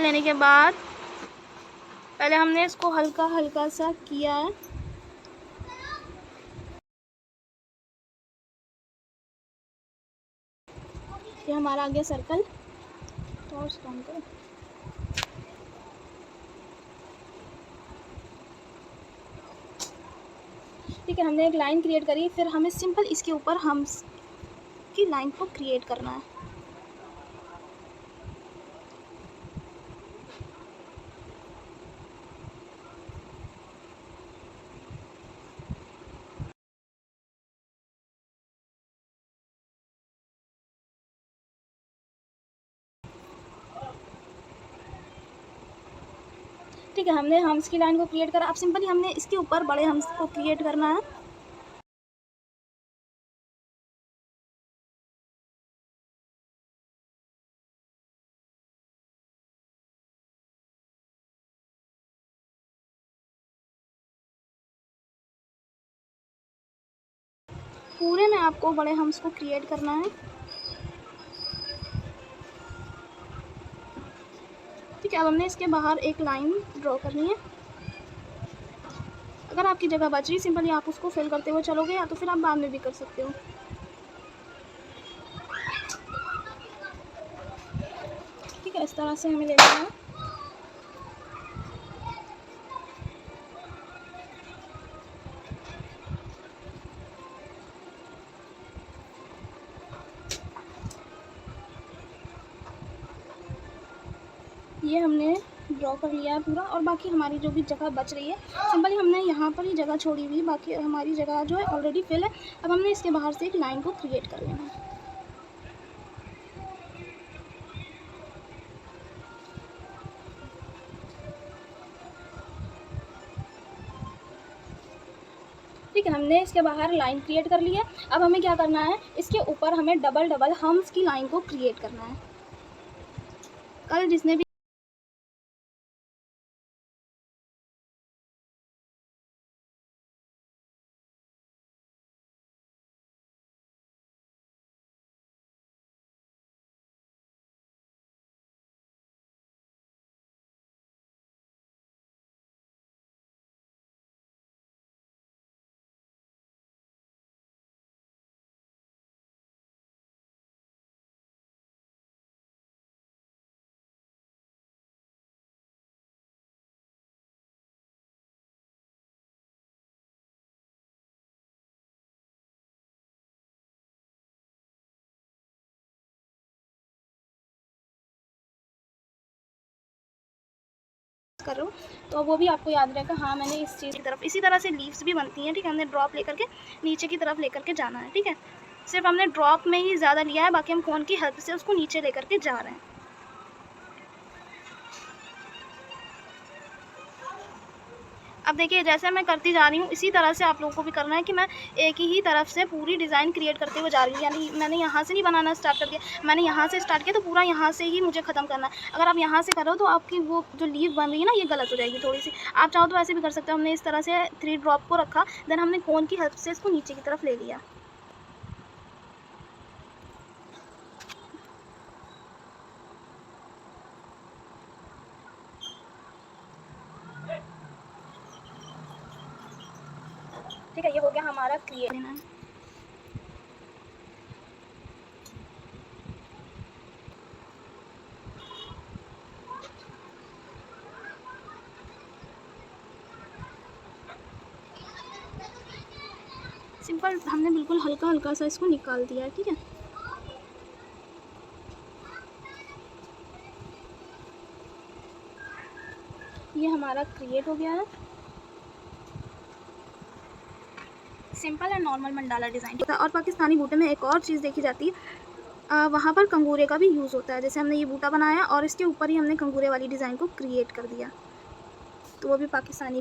लेने के बाद पहले हमने इसको हल्का हल्का सा किया है। ये हमारा आ गया सर्कल। टॉर्च ऑन करो। ठीक है, हमने एक लाइन क्रिएट करी, फिर हमें सिंपल इसके ऊपर हम की लाइन को क्रिएट करना है। ठीक है, हमने हम्स की लाइन को क्रिएट करा। अब सिंपली हमने इसके ऊपर बड़े हम्स को क्रिएट करना है। पूरे में आपको बड़े हम्स को क्रिएट करना है। ठीक है, अब हमने इसके बाहर एक लाइन ड्रॉ करनी है। अगर आपकी जगह बच रही, सिंपली आप उसको फिल करते हुए चलोगे, या तो फिर आप बाद में भी कर सकते हो। ठीक है, इस तरह से हमें लेना है। ये हमने ड्रॉ कर लिया है पूरा, और बाकी हमारी जो भी जगह बच रही है, सिंपली हमने यहाँ पर ही जगह छोड़ी हुई, बाकी हमारी जगह जो है ऑलरेडी फिल है। अब हमने इसके बाहर से एक लाइन को क्रिएट कर लेना है। ठीक है, हमने इसके बाहर लाइन क्रिएट कर ली है। अब हमें क्या करना है, इसके ऊपर हमें डबल डबल हम्स की लाइन को क्रिएट करना है। कल जिसने भी करो तो वो भी आपको याद रहेगा, हाँ मैंने इस चीज़ की तरफ। इसी तरह से लीव्स भी बनती हैं। ठीक है, हमने ड्रॉप लेकर के नीचे की तरफ लेकर के जाना है। ठीक है, सिर्फ हमने ड्रॉप में ही ज़्यादा लिया है, बाकी हम कोन की हेल्प से उसको नीचे लेकर के जा रहे हैं। अब देखिए, जैसे मैं करती जा रही हूँ, इसी तरह से आप लोगों को भी करना है कि मैं एक ही तरफ से पूरी डिज़ाइन क्रिएट करते हुए जा रही हूँ। यानी मैंने यहाँ से नहीं बनाना स्टार्ट कर दिया, मैंने यहाँ से स्टार्ट किया, तो पूरा यहाँ से ही मुझे ख़त्म करना है। अगर आप यहाँ से करो तो आपकी वो जो लीव बन रही है ना, ये गलत हो जाएगी थोड़ी सी। आप चाहो तो ऐसे भी कर सकते हो। हमने इस तरह से 3 ड्रॉप को रखा, देन हमने कोन की हेल्प से इसको नीचे की तरफ ले लिया। ठीक है, ये हो गया हमारा क्रिएट। सिंपल हमने बिल्कुल हल्का हल्का सा इसको निकाल दिया है। ठीक है, ये हमारा क्रिएट हो गया है। Simple and normal mandala design होता है। और पाकिस्तानी बूटे में एक और चीज़ देखी जाती है, वहाँ पर कंगूरे का भी यूज़ होता है। जैसे हमने ये बूटा बनाया और इसके ऊपर ही हमने कंगूरे वाली डिज़ाइन को क्रिएट कर दिया, तो वो भी पाकिस्तानी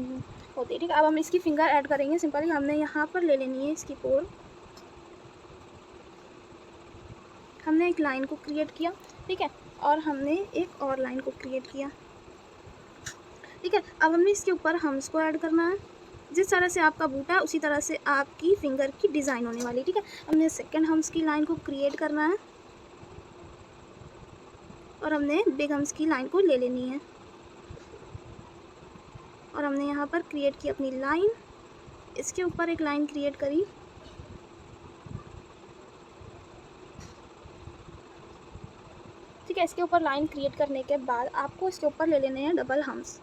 होती है। ठीक है, अब हम इसकी फिंगर ऐड करेंगे। सिंपली हमने यहाँ पर ले लेनी है इसकी पोल। हमने एक लाइन को क्रिएट किया, ठीक है, और हमने एक और लाइन को क्रिएट किया। ठीक है, अब हमने इसके ऊपर हम्स को ऐड करना है। जिस तरह से आपका बूटा है उसी तरह से आपकी फिंगर की डिज़ाइन होने वाली। ठीक है, हमने सेकंड हम्स की लाइन को क्रिएट करना है। और हमने बिग हम्स की लाइन को ले लेनी है और हमने यहाँ पर क्रिएट की अपनी लाइन, इसके ऊपर एक लाइन क्रिएट करी, ठीक है। इसके ऊपर लाइन क्रिएट करने के बाद आपको इसके ऊपर ले लेने हैं डबल हम्स।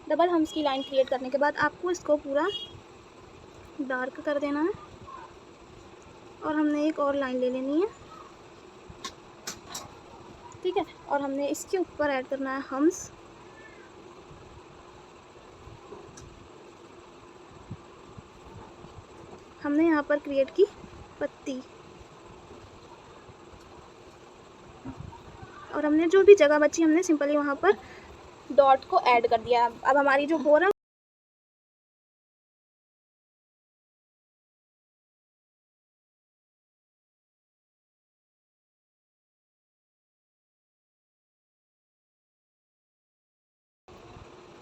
डबल हम्स की लाइन क्रिएट करने के बाद आपको इसको पूरा डार्क कर देना है और हमने एक और लाइन ले लेनी है, ठीक है। और हमने इसके ऊपर ऐड करना है हम्स। हमने यहाँ पर क्रिएट की पत्ती और हमने जो भी जगह बची हमने सिंपली वहाँ पर डॉट को ऐड कर दिया। अब हमारी जो बोर है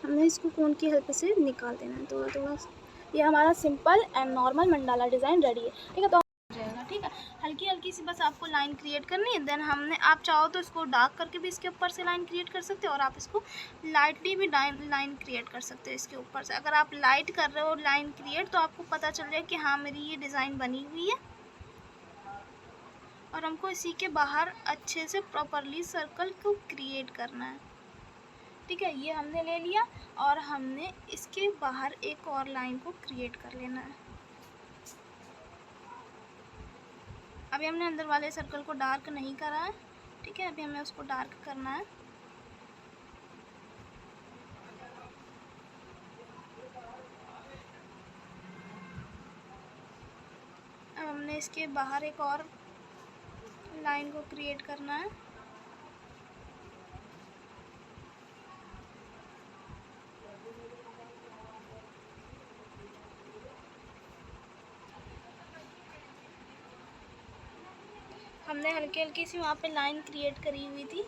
हमने इसको कोन की हेल्प से निकाल देना है थोड़ा थोड़ा। ये हमारा simple and normal mandala design ready है, ठीक है। तो जाएगा, ठीक है। हल्की हल्की सी बस आपको लाइन क्रिएट करनी है। देन हमने, आप चाहो तो इसको डार्क करके भी इसके ऊपर से लाइन क्रिएट कर सकते हो और आप इसको लाइटली भी लाइन क्रिएट कर सकते हो इसके ऊपर से। अगर आप लाइट कर रहे हो लाइन क्रिएट तो आपको पता चल जाए कि हाँ मेरी ये डिज़ाइन बनी हुई है। और हमको इसी के बाहर अच्छे से प्रॉपरली सर्कल को क्रिएट करना है, ठीक है। ये हमने ले लिया और हमने इसके बाहर एक और लाइन को क्रिएट कर लेना है। अभी हमने अंदर वाले सर्कल को डार्क नहीं करा है, ठीक है। अभी हमें उसको डार्क करना है। अब हमने इसके बाहर एक और लाइन को क्रिएट करना है। हमने हल्की हल्की सी वहाँ पे लाइन क्रिएट करी हुई थी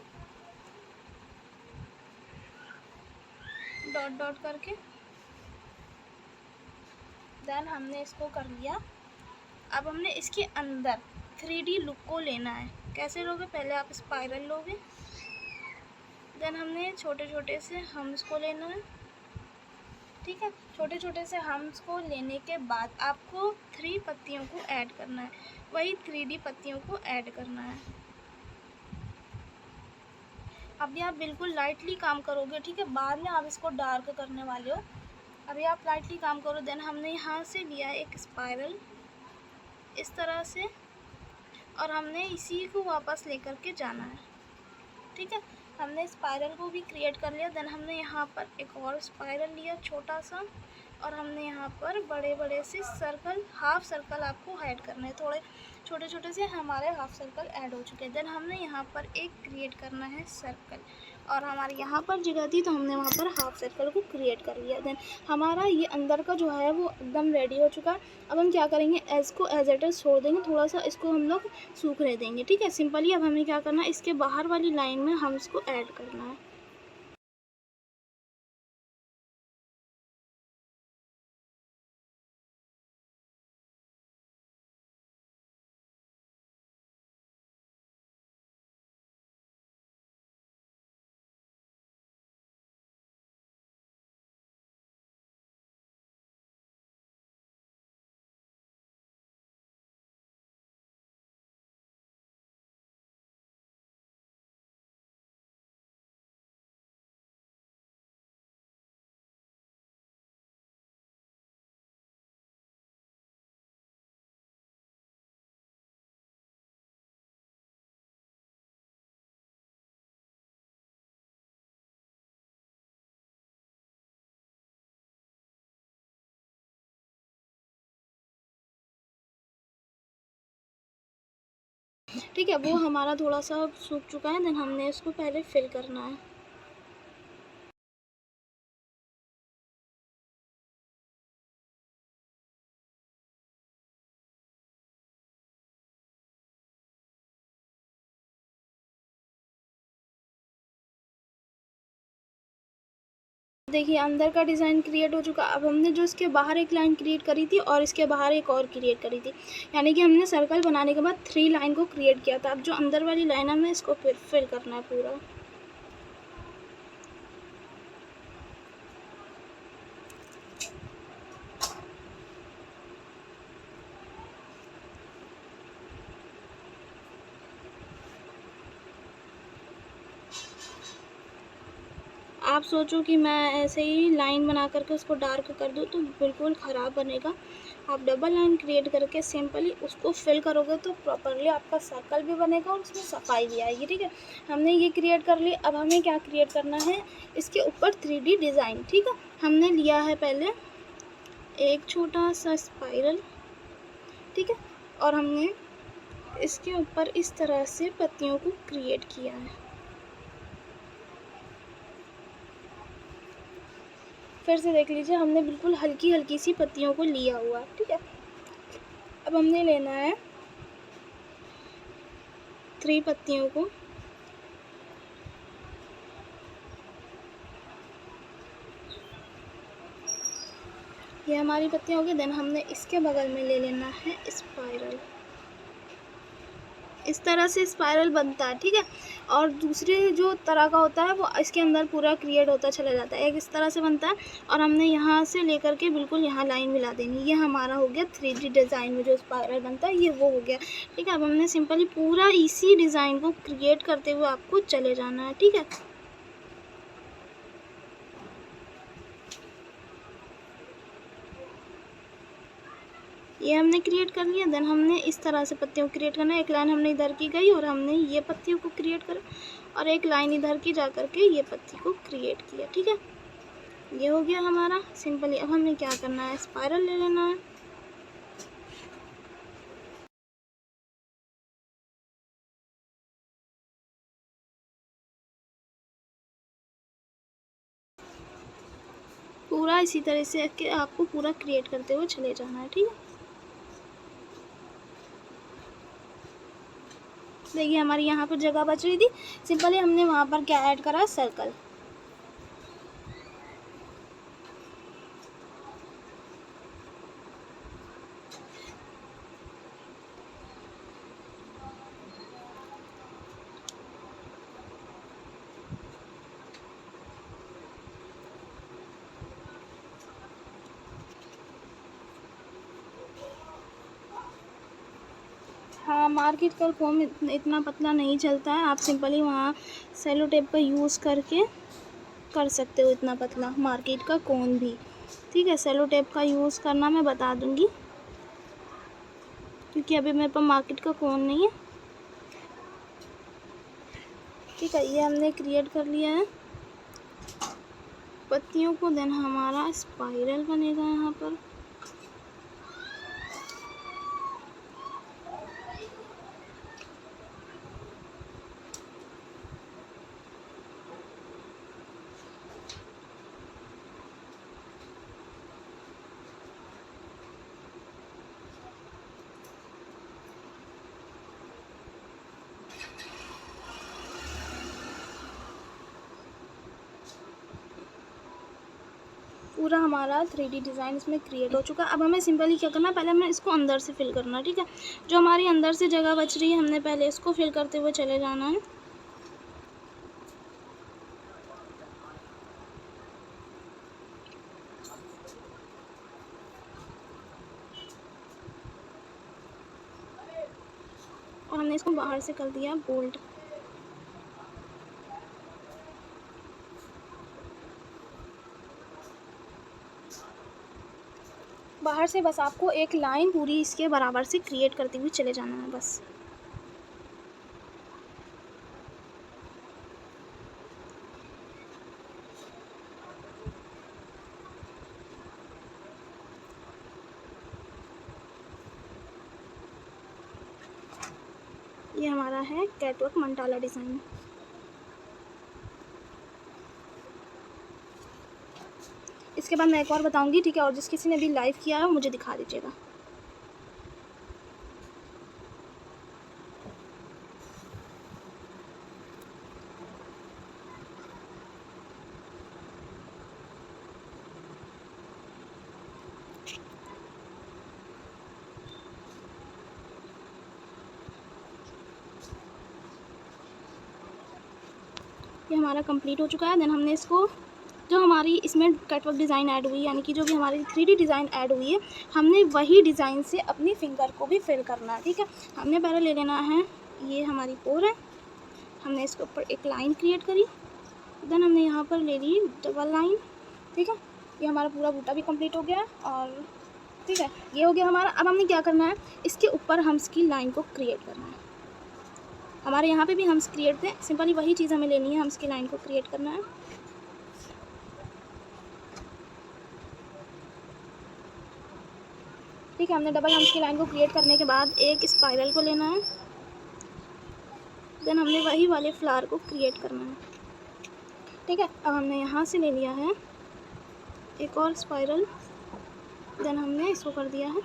डॉट डॉट करके। देन हमने इसको कर लिया। अब हमने इसके अंदर 3D लुक को लेना है। कैसे लोगे? पहले आप स्पाइरल लोगे, देन हमने छोटे छोटे से हम्स को लेना है, ठीक है। छोटे छोटे से हम्स को लेने के बाद आपको 3 पत्तियों को ऐड करना है, वही 3D पत्तियों को ऐड करना है। अभी आप बिल्कुल लाइटली काम करोगे, ठीक है। बाद में आप इसको डार्क करने वाले हो, अभी आप लाइटली काम करो। देन हमने यहाँ से लिया एक स्पाइरल इस तरह से और हमने इसी को वापस लेकर के जाना है, ठीक है। हमने स्पाइरल को भी क्रिएट कर लिया। देन हमने यहाँ पर एक और स्पाइरल लिया छोटा सा और हमने यहाँ पर बड़े बड़े से सर्कल, हाफ सर्कल आपको ऐड करना है। थोड़े छोटे छोटे से हमारे हाफ सर्कल ऐड हो चुके हैं। देन हमने यहाँ पर एक क्रिएट करना है सर्कल और हमारे यहाँ पर जगह थी तो हमने वहाँ पर हाफ सर्कल को क्रिएट कर लिया। देन हमारा ये अंदर का जो है वो एकदम रेडी हो चुका है। अब हम क्या करेंगे, इसको एज इट इज़ छोड़ देंगे, थोड़ा सा इसको हम लोग सूखने देंगे, ठीक है। सिंपली अब हमें क्या करना है, इसके बाहर वाली लाइन में हम इसको ऐड करना है। ठीक है, वो हमारा थोड़ा सा सूख चुका है। देन हमने इसको पहले फिल करना है। देखिए अंदर का डिज़ाइन क्रिएट हो चुका। अब हमने जो इसके बाहर एक लाइन क्रिएट करी थी और इसके बाहर एक और क्रिएट करी थी, यानी कि हमने सर्कल बनाने के बाद 3 लाइन को क्रिएट किया था। अब जो अंदर वाली लाइन है हमें इसको फिल करना है पूरा। आप सोचो कि मैं ऐसे ही लाइन बना करके उसको डार्क कर दूँ तो बिल्कुल ख़राब बनेगा। आप डबल लाइन क्रिएट करके सिंपली उसको फिल करोगे तो प्रॉपरली आपका सर्कल भी बनेगा और उसमें सफाई भी आएगी। ठीक है, हमने ये क्रिएट कर ली। अब हमें क्या क्रिएट करना है, इसके ऊपर 3D डिज़ाइन। ठीक है, हमने लिया है पहले एक छोटा सा स्पाइरल। ठीक है, और हमने इसके ऊपर इस तरह से पत्तियों को क्रिएट किया है। फिर से देख लीजिए, हमने बिल्कुल हल्की हल्की सी पत्तियों को लिया हुआ। ठीक है, अब हमने लेना है 3 पत्तियों को। ये हमारी पत्तियाँ हो गई। देन हमने इसके बगल में ले लेना है स्पाइरल। इस तरह से स्पाइरल बनता है। ठीक है, और दूसरे जो तरह का होता है वो इसके अंदर पूरा क्रिएट होता चला जाता है। एक इस तरह से बनता है और हमने यहाँ से लेकर के बिल्कुल यहाँ लाइन मिला देनी। ये हमारा हो गया 3D डिज़ाइन में जो स्पाइरल बनता है, ये वो हो गया। ठीक है, अब हमने सिंपली पूरा इसी डिज़ाइन को क्रिएट करते हुए आपको चले जाना है। ठीक है, ये हमने क्रिएट कर लिया। देन हमने इस तरह से पत्तियों को क्रिएट करना है। एक लाइन हमने इधर की गई और हमने ये पत्तियों को क्रिएट करा और एक लाइन इधर की जा करके ये पत्ती को क्रिएट किया। ठीक है, ये हो गया हमारा सिंपली। अब हमें क्या करना है, स्पाइरल ले लेना है। पूरा इसी तरह से के आपको पूरा क्रिएट करते हुए चले जाना है। ठीक है, देखिए हमारी यहाँ पर जगह बच रही थी, सिंपली हमने वहाँ पर क्या ऐड करा, सर्कल। हाँ, मार्केट का फोम इतना पतला नहीं चलता है। आप सिंपली वहाँ सेलो टेप का यूज़ करके कर सकते हो इतना पतला मार्केट का कोन भी। ठीक है, सेलो टेप का यूज़ करना मैं बता दूँगी क्योंकि अभी मेरे पास मार्केट का कोन नहीं है। ठीक है, ये हमने क्रिएट कर लिया है पत्तियों को। देन हमारा स्पाइरल बनेगा यहाँ पर। पूरा हमारा 3D डिज़ाइन इसमें क्रिएट हो चुका है। अब हमें सिंपली क्या करना है, पहले हमें इसको अंदर से फिल करना है। ठीक है, जो हमारी अंदर से जगह बच रही है हमने पहले इसको फिल करते हुए चले जाना है। और हमने इसको बाहर से कर दिया बोल्ड। बाहर से बस आपको एक लाइन पूरी इसके बराबर से क्रिएट करते हुए चले जाना है बस। ये हमारा है कैटवॉक मंडाला डिज़ाइन। इसके बाद मैं एक और बताऊंगी। ठीक है, और जिस किसी ने भी लाइव किया है वो मुझे दिखा दीजिएगा। ये हमारा कंप्लीट हो चुका है। देन हमने इसको जो हमारी इसमें कटवर्क डिज़ाइन ऐड हुई, यानी कि जो भी हमारी 3D डिज़ाइन ऐड हुई है, हमने वही डिज़ाइन से अपनी फिंगर को भी फिल करना है। ठीक है, हमने पहले ले लेना है, ये हमारी पोर है, हमने इसके ऊपर एक लाइन क्रिएट करी। देन हमने यहाँ पर ले ली डबल लाइन। ठीक है, ये हमारा पूरा बूटा भी कंप्लीट हो गया है। और ठीक है, ये हो गया हमारा। अब हमने क्या करना है, इसके ऊपर हम्स की लाइन को क्रिएट करना है। हमारे यहाँ पे भी हम्स क्रिएट थे, सिंपली वही चीज़ हमें लेनी है, हम्स की लाइन को क्रिएट करना है। ठीक है, हमने डबल हम्स की लाइन को क्रिएट करने के बाद एक स्पाइरल को लेना है। देन हमने वही वाले फ्लावर को क्रिएट करना है। ठीक है, अब हमने यहाँ से ले लिया है एक और स्पाइरल। देन हमने इसको कर दिया है।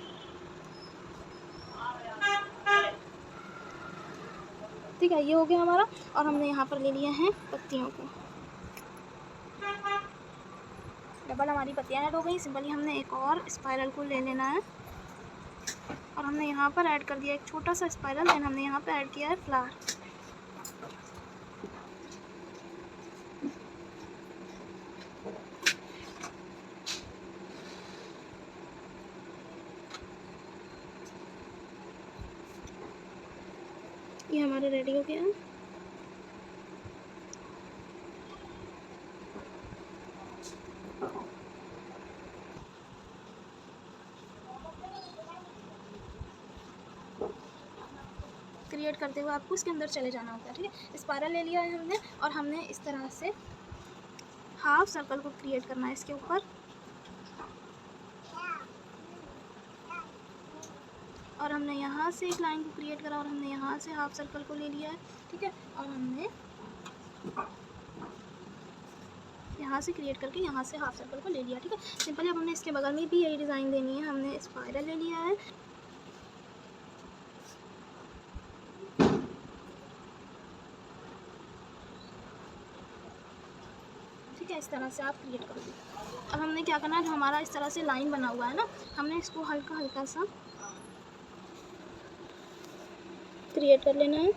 ठीक है, ये हो गया हमारा। और हमने यहाँ पर ले लिया है पत्तियों को, डबल हमारी पत्तियाँ ऐड हो गई। सिंपली हमने एक और स्पाइरल को ले लेना है और हमने यहाँ पर ऐड कर दिया एक छोटा सा स्पाइरल। देन हमने यहाँ पर ऐड किया है फ्लावर। ये हमारा रेडी हो गया है। क्रिएट करते हुए आपको इसके अंदर चले जाना होता है। ठीक है, स्पाइरल ले लिया है हमने और हमने इस तरह से हाफ सर्कल को क्रिएट करना है इसके ऊपर। और हमने यहाँ से एक लाइन को क्रिएट करा और हमने यहाँ से हाफ सर्कल को ले लिया है। ठीक है, और हमने यहाँ से क्रिएट करके यहाँ से हाफ सर्कल को ले लिया। ठीक है, सिंपली अब हमने इसके बगल में भी यही डिज़ाइन देनी है। हमने स्पाइरल ले लिया है, ठीक है, इस तरह से आप क्रिएट करोगे। अब हमने क्या करना है, जो हमारा इस तरह से लाइन बना हुआ है ना, हमने इसको हल्का हल्का सा क्रिएट कर लेना है।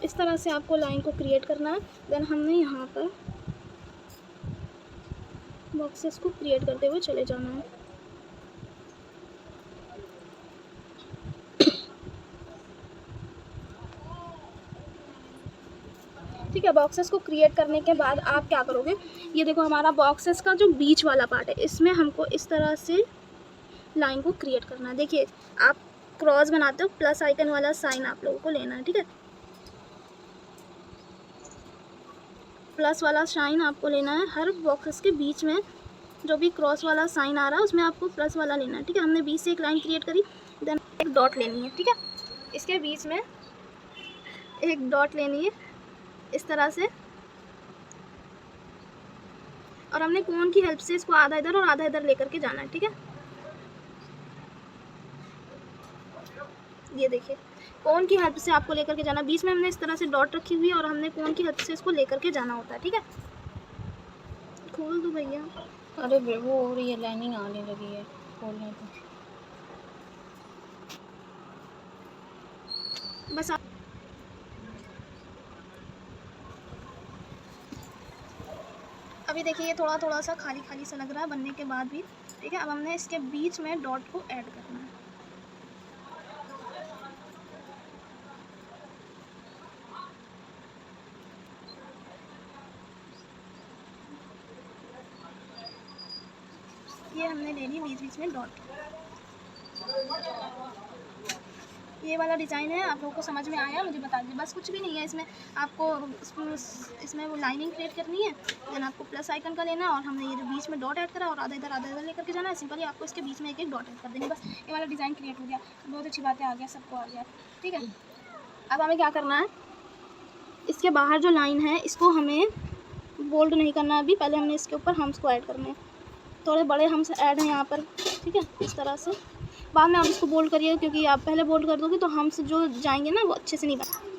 इस तरह से आपको लाइन को क्रिएट करना है। देन हमने यहाँ पर बॉक्सेस को क्रिएट करते हुए चले जाना है। ठीक है, बॉक्सेस को क्रिएट करने के बाद आप क्या करोगे, ये देखो हमारा बॉक्सेस का जो बीच वाला पार्ट है, इसमें हमको इस तरह से लाइन को क्रिएट करना है। देखिए, आप क्रॉस बनाते हो, प्लस आइकन वाला साइन आप लोगों को लेना है। ठीक है, प्लस वाला साइन आपको लेना है। हर बॉक्सेस के बीच में जो भी क्रॉस वाला साइन आ रहा है उसमें आपको प्लस वाला लेना है। ठीक है, हमने बीच से एक लाइन क्रिएट करी। देन एक डॉट लेनी है। ठीक है, इसके बीच में एक डॉट लेनी है इस तरह से, और हमने कोन की हेल्प से इसको आधा इधर और आधा इधर लेकर के जाना है। ठीक है, ये देखिए, कोन की हेल्प से आपको लेकर के जाना। बीच में हमने इस तरह से डॉट रखी हुई है और हमने कोन की हेल्प से इसको लेकर के जाना होता है। ठीक है, खोल दो भैया। अरे वो हो रही है, लाइनिंग आने लगी है, खोलने तो बस आप अभी देखिए, ये थोड़ा थोड़ा सा खाली खाली सा लग रहा है बनने के बाद भी। ठीक है, अब हमने इसके बीच में डॉट को ऐड करना है। ये हमने ले ली बीच बीच में डॉट। ये वाला डिज़ाइन है, आप लोगों को समझ में आया मुझे बता दीजिए। बस कुछ भी नहीं है इसमें, आपको इसमें वो लाइनिंग क्रिएट करनी है। देन आपको प्लस आइकन का लेना है और हमने ये जो बीच में डॉट ऐड करा और आधा इधर लेकर के जाना है। सिंपली आपको इसके बीच में एक एक डॉट ऐड कर देंगे, बस ये वाला डिज़ाइन क्रिएट हो गया। बहुत अच्छी बात है, आ गया, सबको आ गया। ठीक है, अब हमें क्या करना है, इसके बाहर जो लाइन है इसको हमें बोल्ड नहीं करना अभी, पहले हमने इसके ऊपर हम्स को ऐड करने हैं। थोड़े बड़े हम्स ऐड हैं यहाँ पर। ठीक है, इस तरह से बाद में आप इसको बोल्ड करिए, क्योंकि आप पहले बोल्ड कर दोगे तो हम्स जो जाएंगे ना वो अच्छे से नहीं बने।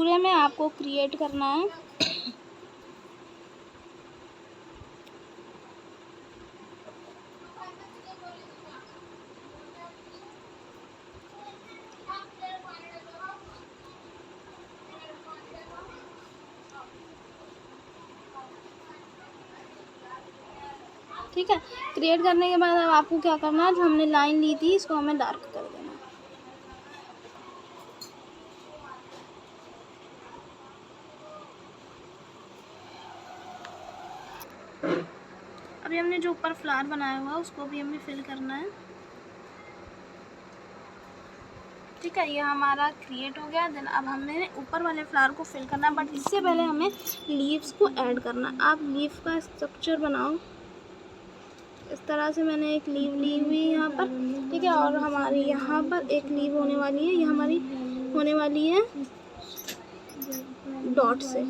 पूरे में आपको क्रिएट करना है। ठीक है, क्रिएट करने के बाद अब आपको क्या करना है, जो हमने लाइन ली थी इसको हमें डार्क कर देना है। अभी हमने जो ऊपर फ्लावर बनाया हुआ है उसको भी हमें फिल करना है। ठीक है, ये हमारा क्रिएट हो गया। देन अब हमने ऊपर वाले फ्लावर को फिल करना है, बट इससे पहले हमें लीव्स को ऐड करना है। आप लीव का स्ट्रक्चर बनाओ। इस तरह से मैंने एक लीव ली हुई है यहाँ पर। ठीक है, और हमारी यहाँ पर एक लीव होने वाली है, ये हमारी होने वाली है डॉट से।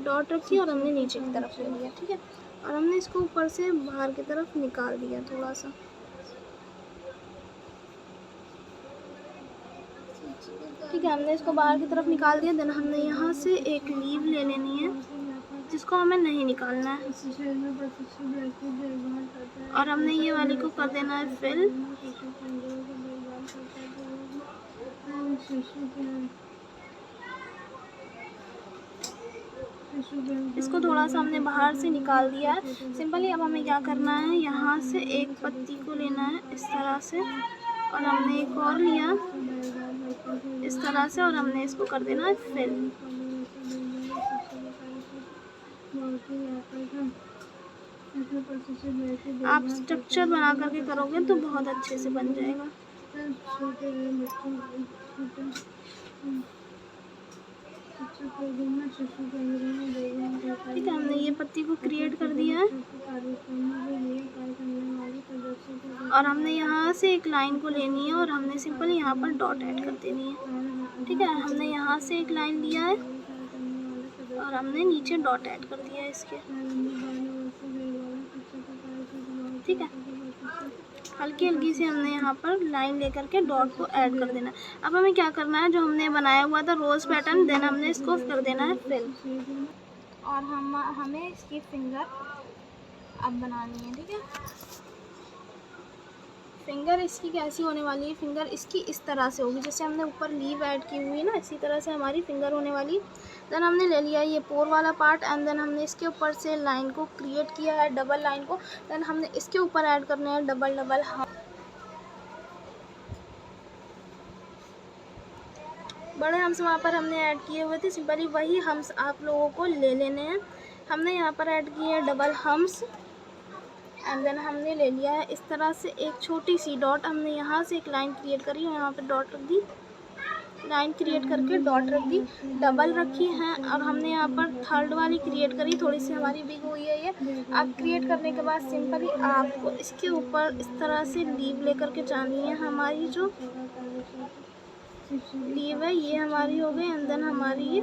डॉट रखी और हमने नीचे की तरफ ले लिया। ठीक है, और हमने इसको ऊपर से बाहर की तरफ निकाल दिया थोड़ा सा। ठीक है, हमने इसको बाहर की तरफ निकाल दिया। देन हमने यहाँ से एक लीव ले लेनी है जिसको हमें नहीं निकालना है, और हमने ये वाली को कर देना है फिल। इसको थोड़ा सा हमने बाहर से निकाल दिया है सिंपली। अब हमें क्या करना है, यहाँ से एक पत्ती को लेना है इस तरह से, और हमने एक और लिया इस तरह से, और हमने इसको कर देना है फिल। आप स्ट्रक्चर बना करके करोगे तो बहुत अच्छे से बन जाएगा। ठीक है, हमने ये पत्ती को क्रिएट कर दिया है, और हमने यहाँ से एक लाइन को लेनी है और हमने सिंपली यहाँ पर डॉट ऐड कर देनी है। ठीक है, हमने यहाँ से एक लाइन लिया है और हमने नीचे डॉट ऐड कर दिया है इसके। ठीक है, हल्की हल्की से हमने यहाँ पर लाइन लेकर के डॉट को ऐड कर देना है। अब हमें क्या करना है, जो हमने बनाया हुआ था रोज़ पैटर्न, देन हमने इसको कर देना है फिल, और हमें इसकी फिंगर अब बनानी है। ठीक है, फिंगर इसकी कैसी होने वाली है, फिंगर इसकी इस तरह से होगी जैसे हमने ऊपर लीव ऐड की हुई है ना, इसी तरह से हमारी फिंगर होने वाली। देन हमने ले लिया ये पोर वाला पार्ट, एंड देन हमने इसके ऊपर से लाइन को क्रिएट किया है, डबल लाइन को। देन हमने इसके ऊपर ऐड करने हैं डबल डबल बड़े हम्स वहाँ पर हमने ऐड किए हुए थे, सिंपली वही हम्स आप लोगों को ले लेने हैं। हमने यहाँ पर ऐड किए हैं डबल हम्स, एंड देन हमने ले लिया है इस तरह से एक छोटी सी डॉट। हमने यहाँ से एक लाइन क्रिएट करी और यहाँ पे डॉट रख दी, लाइन क्रिएट करके डॉट रख दी, डबल रखी है, और हमने यहाँ पर थर्ड वाली क्रिएट करी, थोड़ी सी हमारी बिग हुई है ये। अब क्रिएट करने के बाद सिंपली आपको इसके ऊपर इस तरह से लीव लेकर के जानी है। हमारी जो लीव है ये हमारी हो गई, एंड देन हमारी ये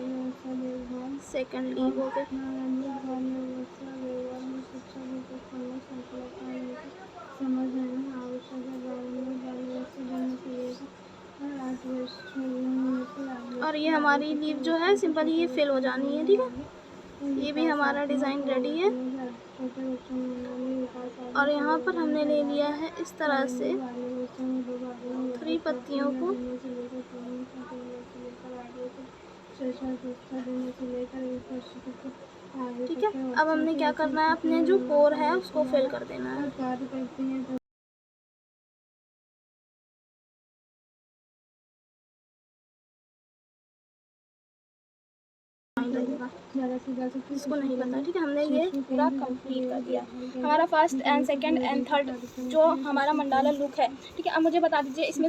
सेकंड लीव हो गई। और ये हमारी लीव जो है सिंपली ये फिल हो जानी है। ठीक है, ये भी हमारा डिज़ाइन रेडी है, और यहाँ पर हमने ले लिया है इस तरह से 3 पत्तियों को। ठीक है, अब हमने क्या करना है, अपने जो पोर है उसको फिल कर देना है। इसको नहीं पता। ठीक है, हमने ये पूरा कंप्लीट कर दिया, हमारा first and second and third जो हमारा मंडाला लुक है। ठीक है, अब मुझे बता दीजिए इसमें से